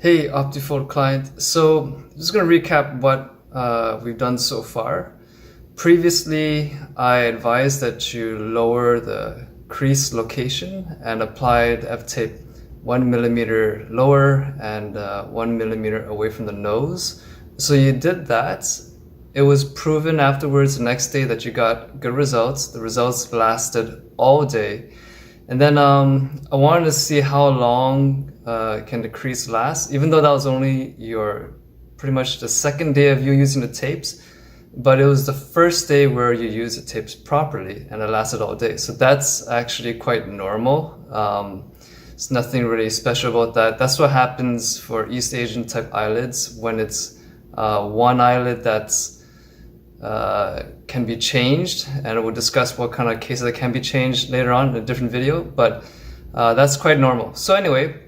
Hey, Optifold client. So I'm just going to recap what we've done so far. Previously, I advised that you lower the crease location and applied F-tape 1 millimeter lower and 1 millimeter away from the nose. So you did that. It was proven afterwards the next day that you got good results. The results lasted all day. And then I wanted to see how long can the crease last, even though that was only your pretty much the second day of you using the tapes, but it was the first day where you used the tapes properly and it lasted all day. So that's actually quite normal. It's nothing really special about that. That's what happens for East Asian type eyelids when it's one eyelid that's can be changed, and we'll discuss what kind of cases that can be changed later on in a different video, but that's quite normal. So anyway,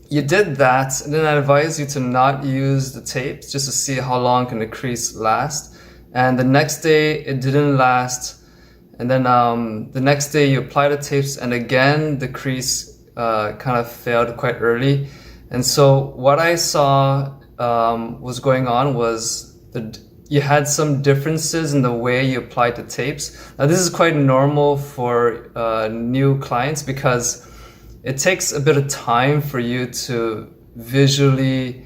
you did that, and then I advise you to not use the tapes just to see how long can the crease last. And the next day it didn't last, and then the next day you apply the tapes, and again the crease kind of failed quite early. And so what I saw was going on was you had some differences in the way you applied the tapes. Now this is quite normal for new clients because it takes a bit of time for you to visually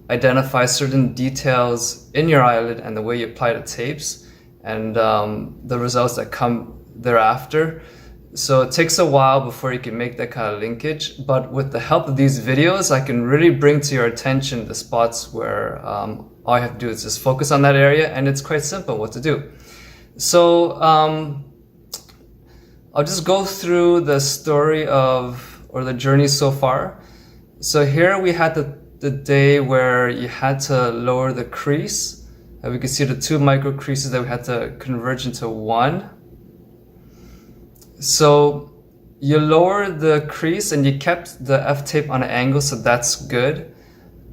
identify certain details in your eyelid and the way you apply the tapes and the results that come thereafter. So it takes a while before you can make that kind of linkage, but with the help of these videos, I can really bring to your attention the spots where all you have to do is just focus on that area, and it's quite simple what to do. So I'll just go through the story or the journey so far. So here we had the day where you had to lower the crease. We can see the 2 micro creases that we had to converge into 1. So you lowered the crease and you kept the F-tape on an angle, so that's good.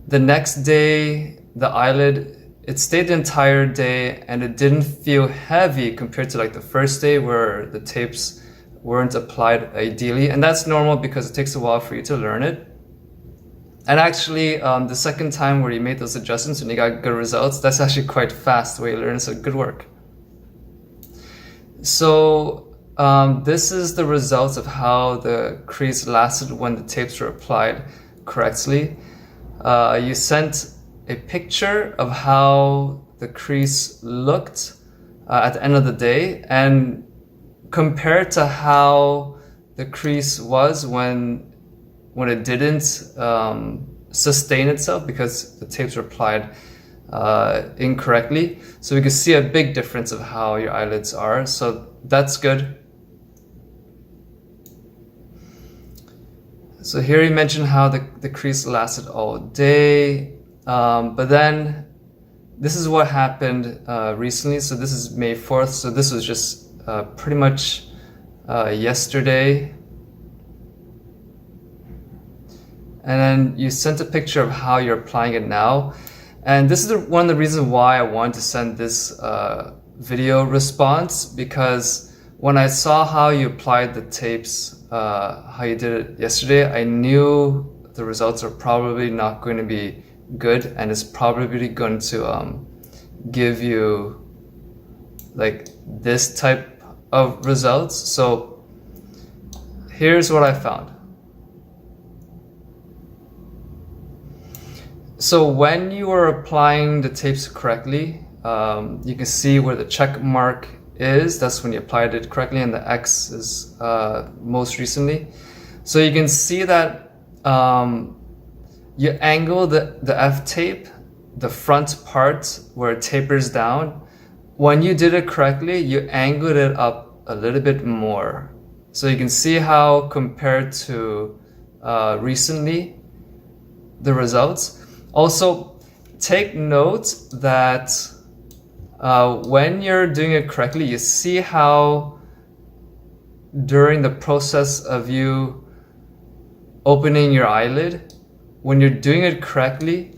The next day, the eyelid, it stayed the entire day and it didn't feel heavy compared to like the first day where the tapes weren't applied ideally. And that's normal because it takes a while for you to learn it. And actually, the second time where you made those adjustments and you got good results, that's actually quite fast the way you learn, so good work. So this is the results of how the crease lasted when the tapes were applied correctly. You sent a picture of how the crease looked at the end of the day, and compared to how the crease was when it didn't sustain itself because the tapes were applied incorrectly. So we can see a big difference of how your eyelids are, so that's good. So here you mentioned how the crease lasted all day, but then this is what happened recently. So this is May 4th, so this was just pretty much yesterday. And then you sent a picture of how you're applying it now. And this is one of the reasons why I wanted to send this video response, because when I saw how you applied the tapes, how you did it yesterday, I knew the results are probably not going to be good, and it's probably going to give you like this type of results. So here's what I found. So when you are applying the tapes correctly, you can see where the check mark is. That's when you applied it correctly, and the X is most recently. So you can see that you angle the F-tape, the front part where it tapers down. When you did it correctly, you angled it up a little bit more. So you can see how compared to recently, the results. Also, take note that when you're doing it correctly, you see how during the process of you opening your eyelid, when you're doing it correctly,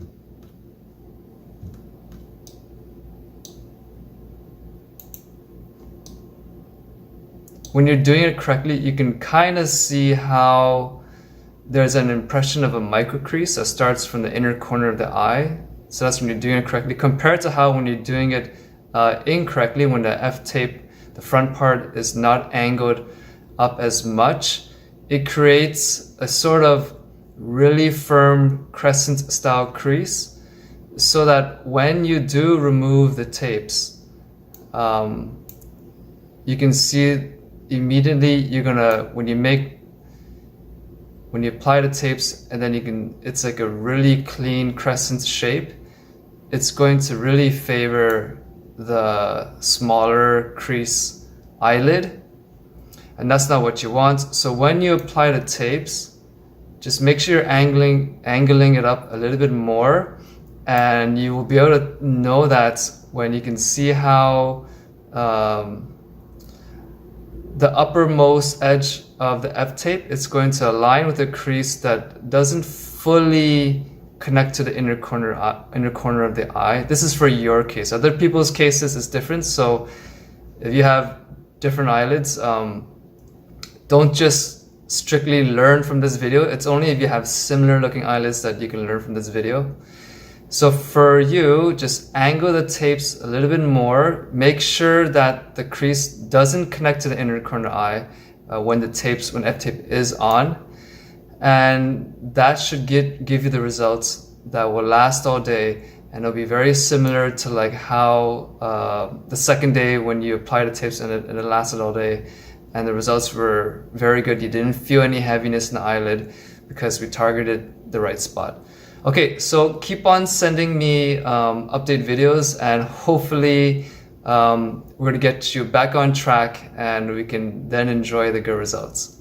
you can kind of see how there's an impression of a micro crease that starts from the inner corner of the eye. So that's when you're doing it correctly, compared to how when you're doing it incorrectly, when the F-tape, the front part is not angled up as much, it creates a sort of really firm crescent style crease, so that when you do remove the tapes, you can see immediately you're gonna, when you apply the tapes, and then it's like a really clean crescent shape, it's going to really favor the smaller crease eyelid, and that's not what you want. So when you apply the tapes, just make sure you're angling it up a little bit more, and you will be able to know that when you can see how the uppermost edge of the F-tape, it's going to align with a crease that doesn't fully connect to the inner corner of the eye. This is for your case. Other people's cases is different. So if you have different eyelids, don't just strictly learn from this video. It's only if you have similar looking eyelids that you can learn from this video. So for you, just angle the tapes a little bit more. Make sure that the crease doesn't connect to the inner corner eye when F-tape is on. And that should give you the results that will last all day. And it'll be very similar to like how the second day when you apply the tapes and it lasted all day. And the results were very good. You didn't feel any heaviness in the eyelid because we targeted the right spot. Okay, so keep on sending me update videos, and hopefully we're gonna get you back on track and we can then enjoy the good results.